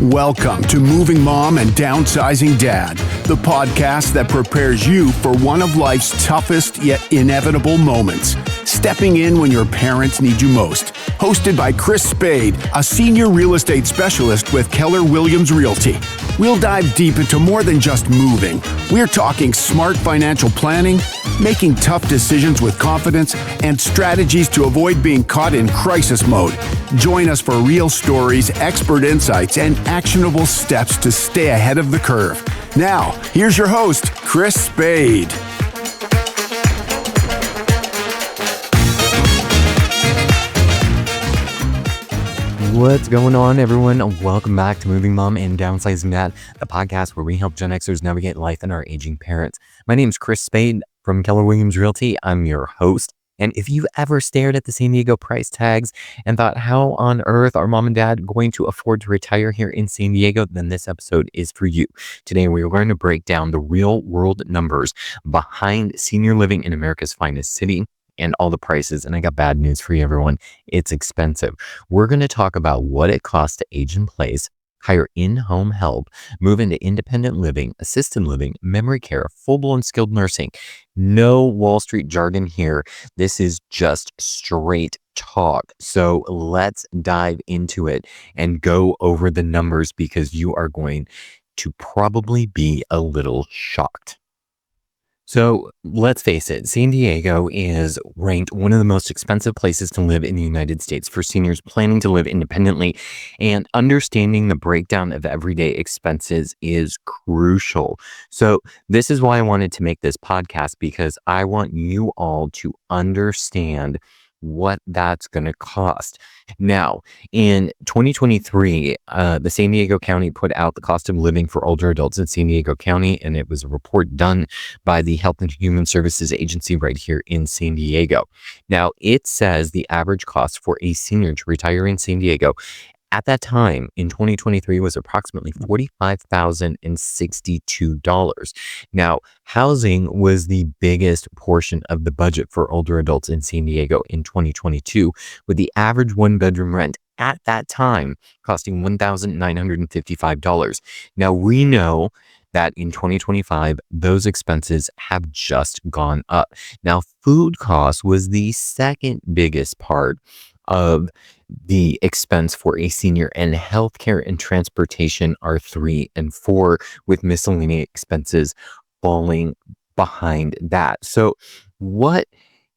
Welcome to Moving Mom and Downsizing Dad, the podcast that prepares you for one of life's toughest yet inevitable moments, stepping in when your parents need you most. Hosted by Spade, a senior real estate specialist with Keller Williams Realty. We'll dive deep into more than just moving. We're talking smart financial planning, making tough decisions with confidence, and strategies to avoid being caught in crisis mode. Join us for real stories, expert insights, and actionable steps to stay ahead of the curve. Now, here's your host, Spade. What's going on, everyone? Welcome back to Moving Mom and Downsizing Dad, the podcast where we help Gen Xers navigate life and our aging parents. My name is Spade from Keller Williams Realty. I'm your host. And if you've ever stared at the San Diego price tags and thought, how on earth are mom and dad going to afford to retire here in San Diego, then this episode is for you. Today, we are going to break down the real world numbers behind senior living in America's finest city and all the prices. And I got bad news for you, everyone. It's expensive. We're going to talk about what it costs to age in place, hire in-home help, move into independent living, assisted living, memory care, full-blown skilled nursing. No Wall Street jargon here. This is just straight talk. So let's dive into it and go over the numbers because you are going to probably be a little shocked. So let's face it, San Diego is ranked one of the most expensive places to live in the United States for seniors planning to live independently, and understanding the breakdown of everyday expenses is crucial. So this is why I wanted to make this podcast, because I want you all to understand what that's going to cost. Now, in 2023, the San Diego County put out the cost of living for older adults in San Diego County, and it was a report done by the Health and Human Services Agency right here in San Diego. Now, it says the average cost for a senior to retire in San Diego at that time in 2023 was approximately $45,062. Now, housing was the biggest portion of the budget for older adults in San Diego in 2022, with the average one-bedroom rent at that time costing $1,955. Now, we know that in 2025, those expenses have just gone up. Now, food costs was the second biggest part of the expense for a senior, and healthcare and transportation are 3 and 4, with miscellaneous expenses falling behind that. So what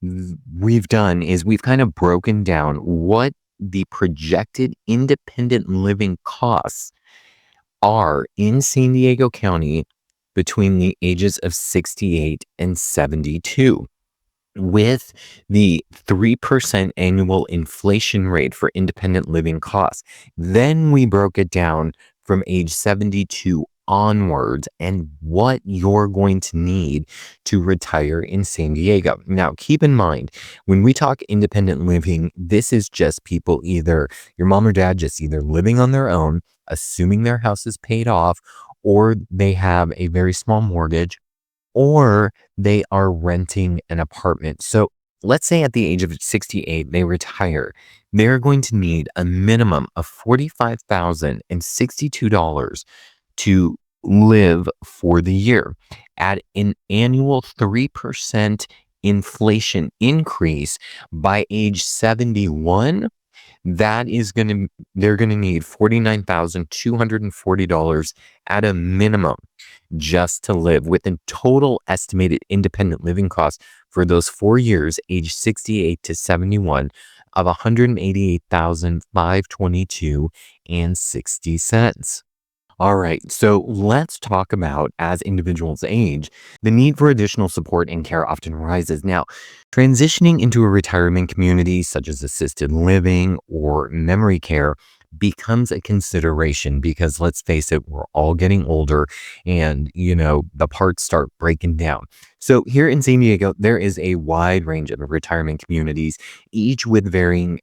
we've done is we've kind of broken down what the projected independent living costs are in San Diego County between the ages of 68 and 72. With the 3% annual inflation rate for independent living costs. Then we broke it down from age 72 onwards and what you're going to need to retire in San Diego. Now, keep in mind, when we talk independent living, this is just people, either your mom or dad just either living on their own, assuming their house is paid off, or they have a very small mortgage, or they are renting an apartment. So let's say at the age of 68, they retire. They're going to need a minimum of $45,062 to live for the year. At an annual 3% inflation increase by age 71, they're going to need $49,240 at a minimum just to live, with a total estimated independent living cost for those 4 years, age 68 to 71, of $188,522.60. All right, so let's talk about, as individuals age, the need for additional support and care often rises. Now, transitioning into a retirement community such as assisted living or memory care becomes a consideration, because let's face it, we're all getting older and, the parts start breaking down. So here in San Diego, there is a wide range of retirement communities, each with varying,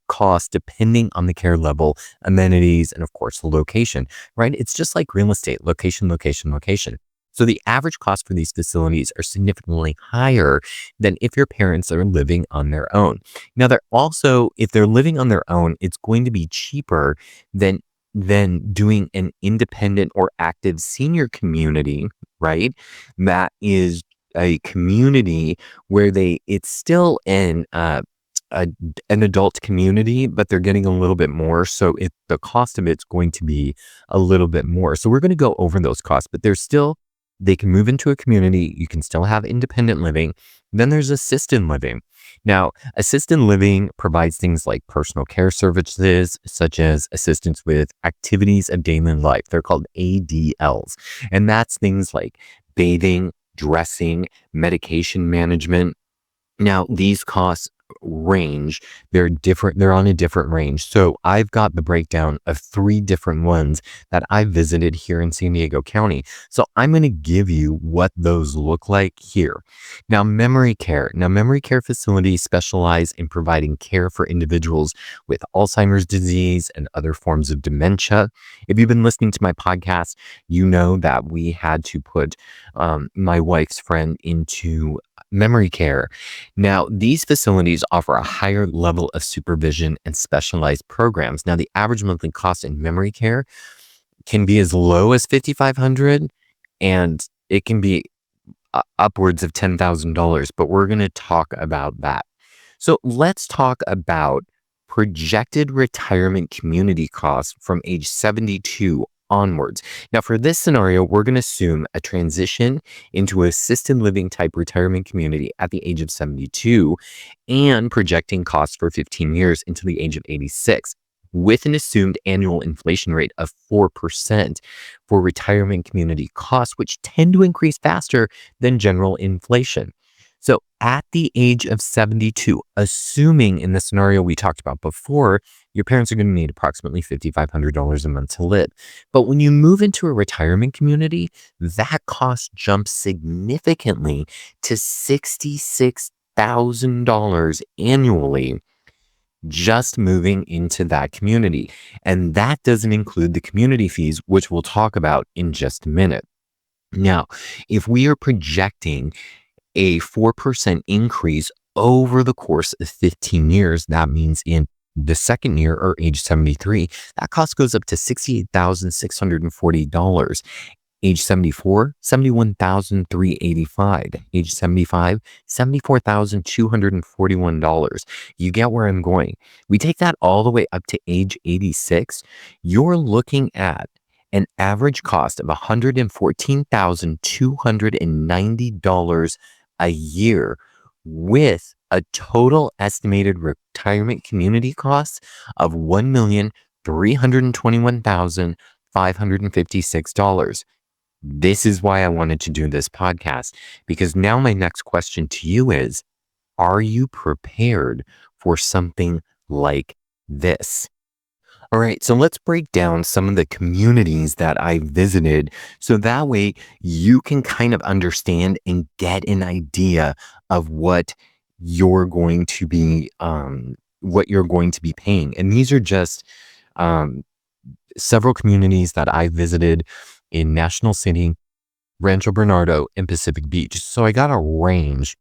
costs depending on the care level, amenities, and of course, the location, right? It's just like real estate, location, location, location. So the average cost for these facilities are significantly higher than if your parents are living on their own. Now, they're also, if they're living on their own, it's going to be cheaper than then doing an independent or active senior community, right? That is a community where it's still a, an adult community, but they're getting a little bit more. So the cost of it's going to be a little bit more. So we're going to go over those costs, but they can move into a community. You can still have independent living. Then there's assisted living. Now, assisted living provides things like personal care services, such as assistance with activities of daily life. They're called ADLs. And that's things like bathing, dressing, medication management. Now, these costs range. They're on a different range. So I've got the breakdown of 3 different ones that I visited here in San Diego County. So I'm going to give you what those look like here. Now, memory care. Now, memory care facilities specialize in providing care for individuals with Alzheimer's disease and other forms of dementia. If you've been listening to my podcast, you know that we had to put my wife's friend into memory care. Now, these facilities offer a higher level of supervision and specialized programs. Now, the average monthly cost in memory care can be as low as $5,500 and it can be upwards of $10,000, but we're going to talk about that. So let's talk about projected retirement community costs from age 72 onwards. Now, for this scenario, we're going to assume a transition into assisted living type retirement community at the age of 72 and projecting costs for 15 years into the age of 86 with an assumed annual inflation rate of 4% for retirement community costs, which tend to increase faster than general inflation. So at the age of 72, assuming in the scenario we talked about before, your parents are going to need approximately $5,500 a month to live. But when you move into a retirement community, that cost jumps significantly to $66,000 annually just moving into that community. And that doesn't include the community fees, which we'll talk about in just a minute. Now, if we are projecting a 4% increase over the course of 15 years, that means in the second year or age 73, that cost goes up to $68,640. Age 74, $71,385. Age 75, $74,241. You get where I'm going. We take that all the way up to age 86. You're looking at an average cost of $114,290 a year with a total estimated retirement community costs of $1,321,556. This is why I wanted to do this podcast, because now my next question to you is, are you prepared for something like this? All right, so let's break down some of the communities that I visited so that way you can kind of understand and get an idea of what you're going to be paying. And these are just several communities that I visited in National City, Rancho Bernardo, and Pacific Beach. So I got a range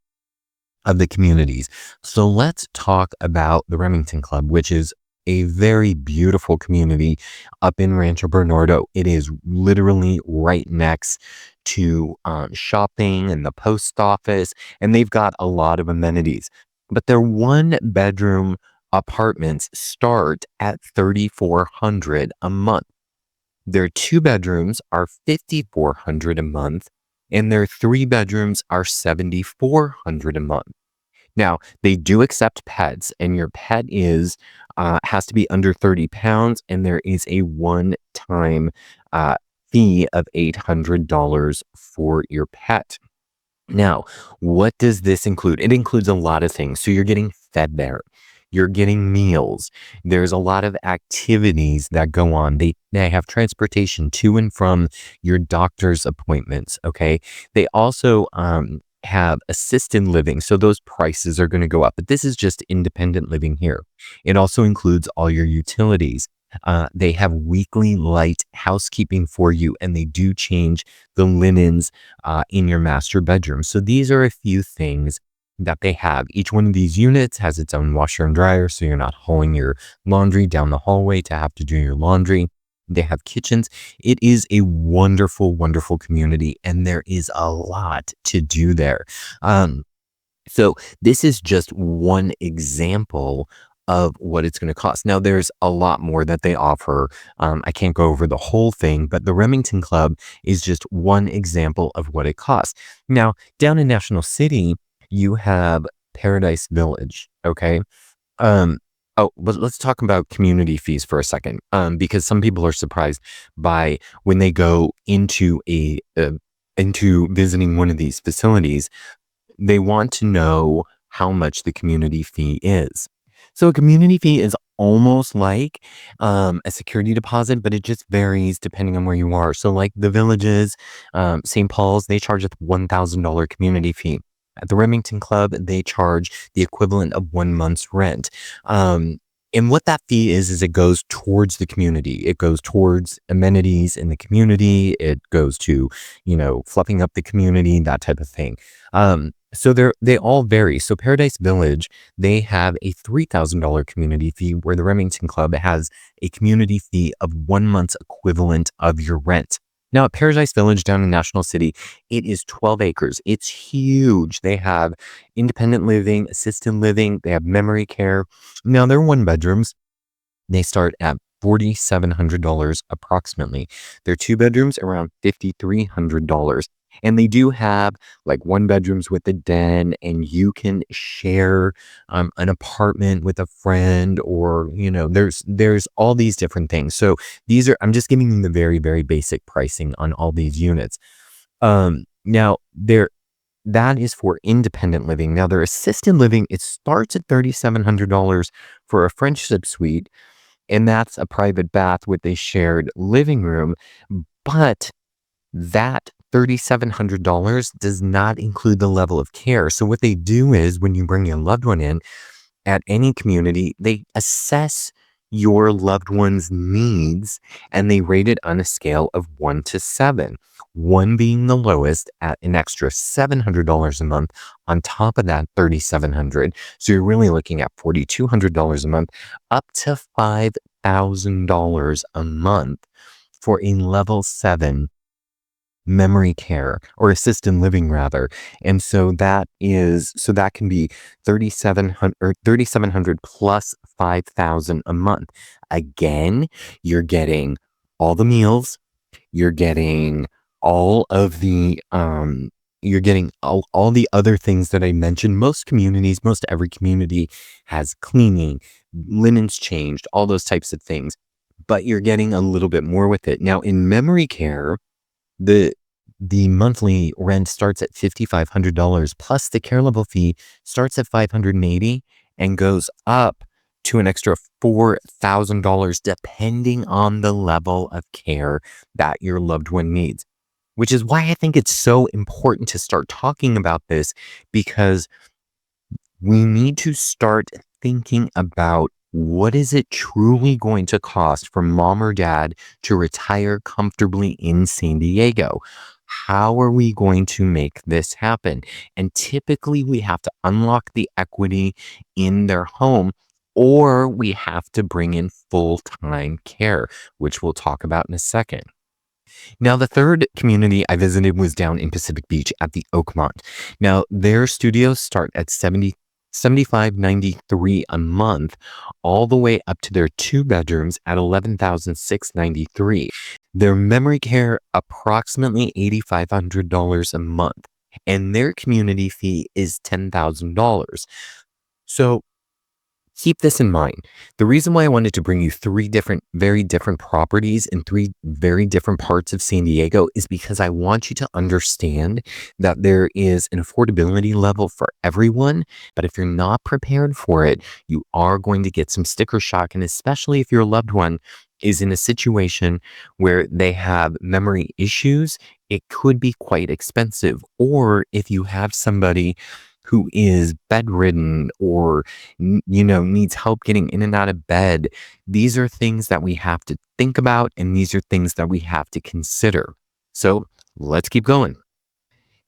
of the communities. So let's talk about the Remington Club, which is a very beautiful community up in Rancho Bernardo. It is literally right next to shopping and the post office, and they've got a lot of amenities. But their 1-bedroom apartments start at $3,400 a month. Their 2 bedrooms are $5,400 a month, and their 3 bedrooms are $7,400 a month. Now, they do accept pets, and your pet has to be under 30 pounds, and there is a one-time fee of $800 for your pet. Now, what does this include? It includes a lot of things. So you're getting fed there. You're getting meals. There's a lot of activities that go on. They have transportation to and from your doctor's appointments, okay? They also have assisted living. So those prices are going to go up. But this is just independent living here. It also includes all your utilities. They have weekly light housekeeping for you, and they do change the linens in your master bedroom. So these are a few things that they have. Each one of these units has its own washer and dryer, so you're not hauling your laundry down the hallway to have to do your laundry. They have kitchens. It is a wonderful, wonderful community, and there is a lot to do there. Um, so this is just one example of what it's going to cost. Now, there's a lot more that they offer. I can't go over the whole thing, but the Remington Club is just one example of what it costs. Now, down in National City, you have Paradise Village. Okay. Um, but let's talk about community fees for a second, because some people are surprised by when they go into visiting one of these facilities. They want to know how much the community fee is. So a community fee is almost like a security deposit, but it just varies depending on where you are. So like the Villages, St. Paul's, they charge a $1,000 community fee. At the Remington Club, they charge the equivalent of 1 month's rent. Um, and what that fee is it goes towards the community. It goes towards amenities in the community. It goes to, fluffing up the community, that type of thing. So they all vary. So Paradise Village, they have a $3,000 community fee, where the Remington Club has a community fee of 1 month's equivalent of your rent. Now at Paradise Village down in National City, it is 12 acres. It's huge. They have independent living, assisted living, they have memory care. Now they're 1 bedrooms. They start at $4,700 approximately. Their 2 bedrooms around $5,300. And they do have like 1 bedrooms with a den, and you can share an apartment with a friend, or there's all these different things. So I'm just giving you the very, very basic pricing on all these units. Now that is for independent living. Now their assisted living, it starts at $3,700 for a friendship suite, and that's a private bath with a shared living room. But that $3,700 does not include the level of care. So what they do is, when you bring your loved one in at any community, they assess your loved one's needs, and they rate it on a scale of 1 to 7. 1 being the lowest at an extra $700 a month on top of that $3,700. So you're really looking at $4,200 a month, up to $5,000 a month for a level 7 memory care, or assisted living rather. And so that can be 3,700 plus 5,000 a month. Again, you're getting all the meals, you're getting all of the you're getting all the other things that I mentioned. Most every community has cleaning, linens changed, all those types of things, but you're getting a little bit more with it. Now in memory care, the monthly rent starts at $5,500, plus the care level fee starts at $580 and goes up to an extra $4,000 depending on the level of care that your loved one needs. Which is why I think it's so important to start talking about this, because we need to start thinking about, what is it truly going to cost for mom or dad to retire comfortably in San Diego? How are we going to make this happen? And typically we have to unlock the equity in their home, or we have to bring in full-time care, which we'll talk about in a second. Now, the third community I visited was down in Pacific Beach at the Oakmont. Now, their studios start at $75.93 a month, all the way up to their 2 bedrooms at $11,693. Their memory care, approximately $8,500 a month, and their community fee is $10,000. So keep this in mind. The reason why I wanted to bring you very different properties in 3 very different parts of San Diego is because I want you to understand that there is an affordability level for everyone. But if you're not prepared for it, you are going to get some sticker shock. And especially if your loved one is in a situation where they have memory issues, it could be quite expensive. Or if you have somebody who is bedridden, or needs help getting in and out of bed, these are things that we have to think about, and these are things that we have to consider. So let's keep going.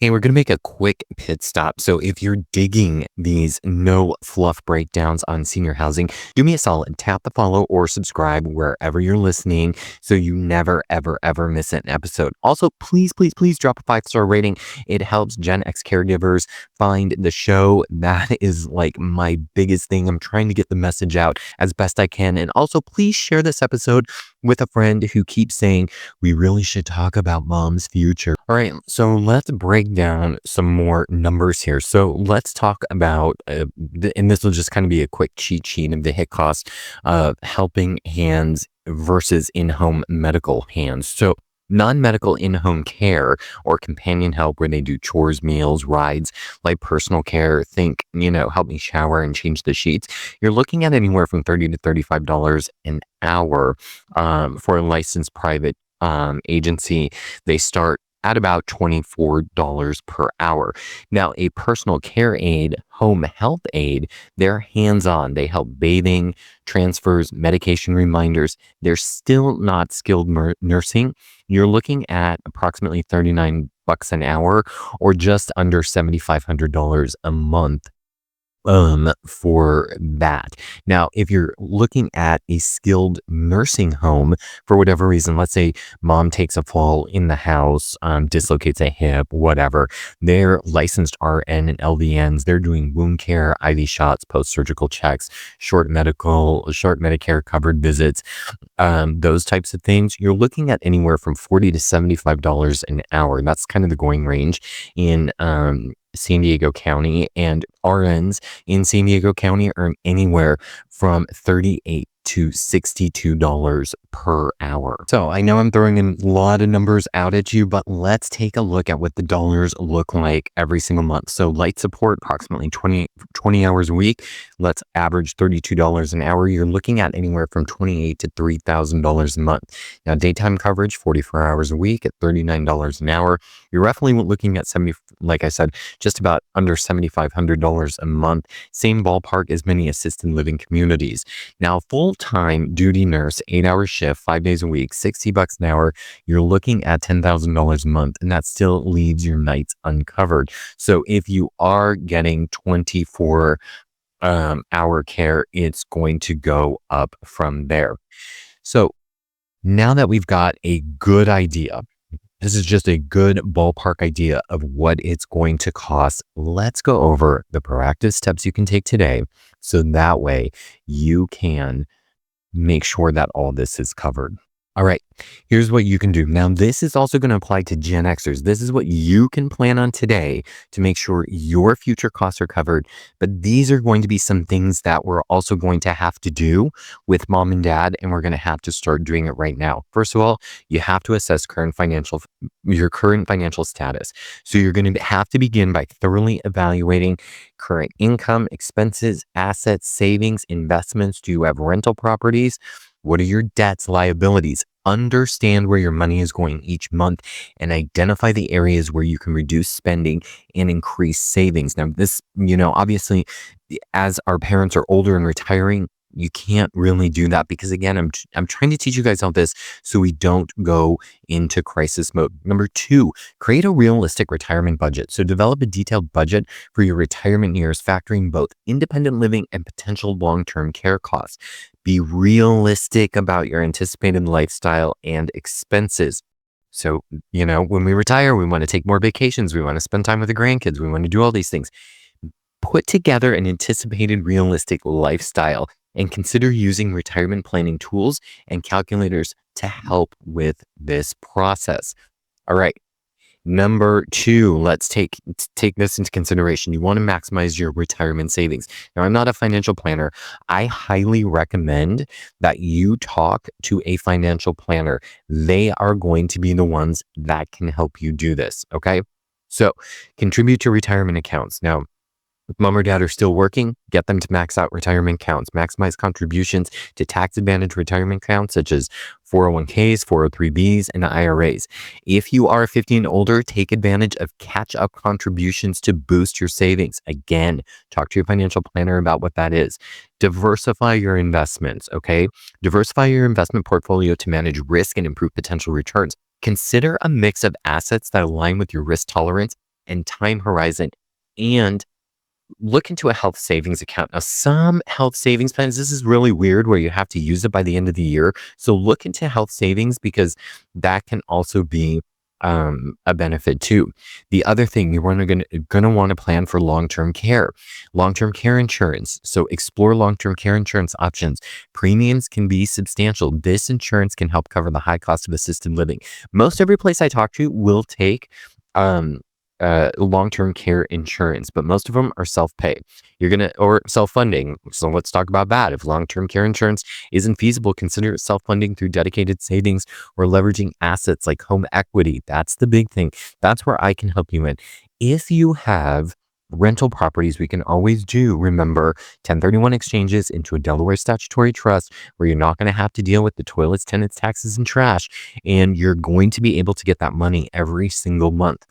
Hey, we're going to make a quick pit stop. So if you're digging these no fluff breakdowns on senior housing, do me a solid, tap the follow or subscribe wherever you're listening so you never, ever, ever miss an episode. Also, please, please, please drop a 5-star rating. It helps Gen X caregivers find the show. That is like my biggest thing. I'm trying to get the message out as best I can. And also, please share this episode with a friend who keeps saying, we really should talk about mom's future. All right, so let's break down some more numbers here. So let's talk about, and this will just kind of be a quick cheat sheet of the hit cost of helping hands versus in-home medical hands. So non-medical in-home care or companion help where they do chores, meals, rides, like personal care, think, help me shower and change the sheets. You're looking at anywhere from $30 to $35 an hour for a licensed private agency. They start at about $24 per hour. Now, a personal care aide, home health aide, they're hands-on. They help bathing, transfers, medication reminders. They're still not skilled nursing. You're looking at approximately $39 an hour or just under $7,500 a month for that. Now, if you're looking at a skilled nursing home, for whatever reason, let's say mom takes a fall in the house, dislocates a hip, whatever, they're licensed RN and LVNs. They're doing wound care, IV shots, post-surgical checks, short Medicare covered visits, those types of things. You're looking at anywhere from $40 to $75 an hour. That's kind of the going range in San Diego County, and RNs in San Diego County earn anywhere from $38 to $62 per hour. So I know I'm throwing in a lot of numbers out at you, but let's take a look at what the dollars look like every single month. So light support, approximately 20 hours a week. Let's average $32 an hour. You're looking at anywhere from $28 to $3,000 a month. Now, daytime coverage, 44 hours a week at $39 an hour. You're roughly looking at like I said, just about under $7,500 a month. Same ballpark as many assisted living communities. Now, full-time duty nurse, 8-hour shift, 5 days a week, $60 an hour. You're looking at $10,000 a month, and that still leaves your nights uncovered. So if you are getting 24 hour care, it's going to go up from there. So now that we've got a good idea, this is just a good ballpark idea of what it's going to cost. Let's go over the proactive steps you can take today so that way you can make sure that all this is covered. All right, here's what you can do. Now, this is also going to apply to Gen Xers. This is what you can plan on today to make sure your future costs are covered. But these are going to be some things that we're also going to have to do with mom and dad, and we're going to have to start doing it right now. First of all, you have to assess your current financial status. So you're going to have to begin by thoroughly evaluating current income, expenses, assets, savings, investments. Do you have rental properties? What are your debts, liabilities? Understand where your money is going each month and identify the areas where you can reduce spending and increase savings. Now, this, obviously, as our parents are older and retiring, you can't really do that because, again, I'm trying to teach you guys all this so we don't go into crisis mode. Number 2, create a realistic retirement budget. So develop a detailed budget for your retirement years, factoring both independent living and potential long-term care costs. Be realistic about your anticipated lifestyle and expenses. So, when we retire, we want to take more vacations. We want to spend time with the grandkids. We want to do all these things. Put together an anticipated realistic lifestyle and consider using retirement planning tools and calculators to help with this process. All right. Number 2, let's take this into consideration. You want to maximize your retirement savings. Now, I'm not a financial planner. I highly recommend that you talk to a financial planner. They are going to be the ones that can help you do this. Okay. So contribute to retirement accounts. Now, if mom or dad are still working, get them to max out retirement accounts. Maximize contributions to tax-advantaged retirement accounts such as 401ks, 403bs, and IRAs. If you are 50 and older, take advantage of catch-up contributions to boost your savings. Again, talk to your financial planner about what that is. Diversify your investments, okay? Diversify your investment portfolio to manage risk and improve potential returns. Consider a mix of assets that align with your risk tolerance and time horizon, and look into a health savings account. Now, some health savings plans, this is really weird where you have to use it by the end of the year. So look into health savings because that can also be a benefit too. The other thing, you're gonna want to plan for long-term care insurance. So explore long-term care insurance options. Premiums can be substantial. This insurance can help cover the high cost of assisted living. Most every place I talk to will take um, long-term care insurance, but most of them are self-pay. Or self-funding. So let's talk about that. If long-term care insurance isn't feasible, consider self-funding through dedicated savings or leveraging assets like home equity. That's the big thing. That's where I can help you in. If you have rental properties, we can always remember, 1031 exchanges into a Delaware statutory trust where you're not going to have to deal with the toilets, tenants, taxes, and trash, and you're going to be able to get that money every single month.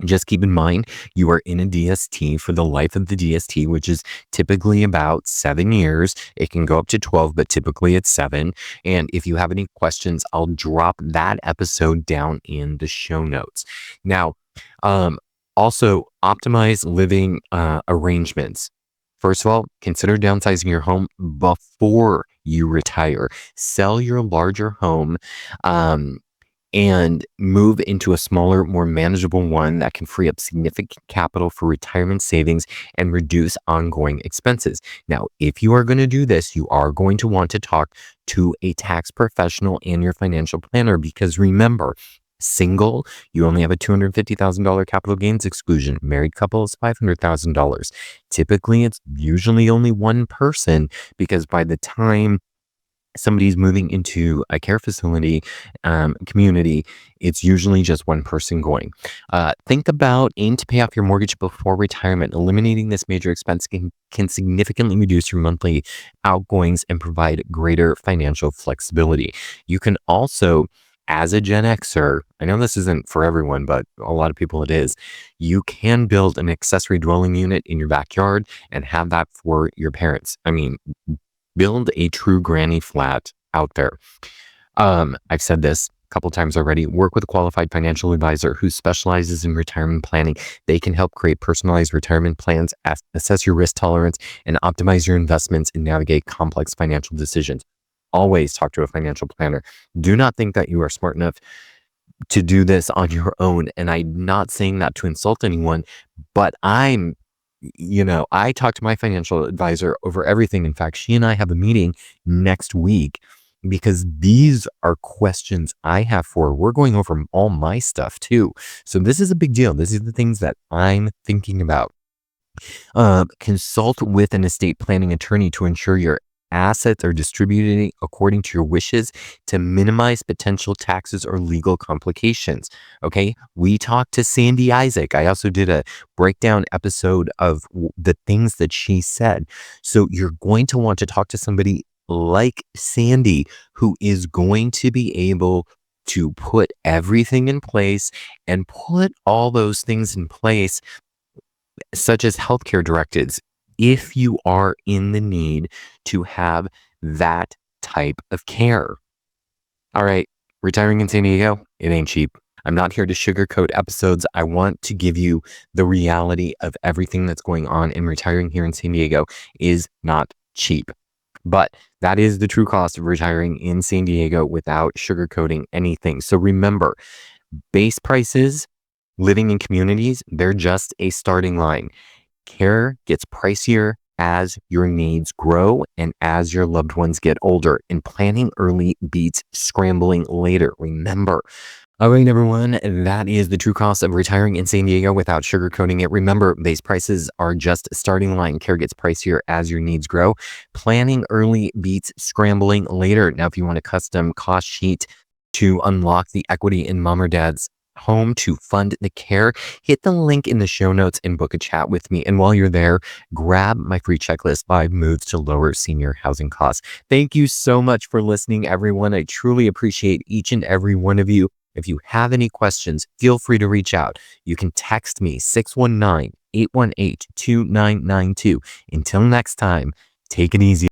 Just keep in mind, you are in a DST for the life of the DST, which is typically about 7 years. It can go up to 12, but typically it's 7. And if you have any questions, I'll drop that episode down in the show notes. Now, also optimize living arrangements. First of all, consider downsizing your home before you retire. Sell your larger home. And move into a smaller, more manageable one that can free up significant capital for retirement savings and reduce ongoing expenses. Now, if you are going to do this, you are going to want to talk to a tax professional and your financial planner, because remember, single, you only have a $250,000 capital gains exclusion. Married couples, $500,000. Typically, it's usually only one person, because by the time somebody's moving into a care facility community, it's usually just one person going. Aim to pay off your mortgage before retirement. Eliminating this major expense can significantly reduce your monthly outgoings and provide greater financial flexibility. You can also, as a Gen Xer, I know this isn't for everyone, but a lot of people it is, you can build an accessory dwelling unit in your backyard and have that for your parents. I mean, build a true granny flat out there. I've said this a couple times already. Work with a qualified financial advisor who specializes in retirement planning. They can help create personalized retirement plans, assess your risk tolerance, and optimize your investments and navigate complex financial decisions. Always talk to a financial planner. Do not think that you are smart enough to do this on your own. And I'm not saying that to insult anyone, but I talk to my financial advisor over everything. In fact, she and I have a meeting next week because these are questions I have for her. We're going over all my stuff too. So this is a big deal. These are the things that I'm thinking about. Consult with an estate planning attorney to ensure your assets are distributed according to your wishes to minimize potential taxes or legal complications. Okay, we talked to Sandy Isaac. I also did a breakdown episode of the things that she said. So you're going to want to talk to somebody like Sandy, who is going to be able to put everything in place and put all those things in place, such as healthcare directives, if you are in the need to have that type of care. All right, retiring in San Diego, it ain't cheap. I'm not here to sugarcoat episodes. I want to give you the reality of everything that's going on, and retiring here in San Diego is not cheap. But that is the true cost of retiring in San Diego without sugarcoating anything. So remember, base prices, living in communities, they're just a starting line. Care gets pricier as your needs grow and as your loved ones get older, and planning early beats scrambling later. Remember. All right, everyone, that is the true cost of retiring in San Diego without sugarcoating it. Remember, base prices are just a starting line. Care gets pricier as your needs grow. Planning early beats scrambling later. Now, if you want a custom cost sheet to unlock the equity in mom or dad's home to fund the care, hit the link in the show notes and book a chat with me. And while you're there, grab my free checklist, 5 moves to lower senior housing costs. Thank you so much for listening, everyone. I truly appreciate each and every one of you. If you have any questions, feel free to reach out. You can text me 619-818-2992. Until next time, take it easy.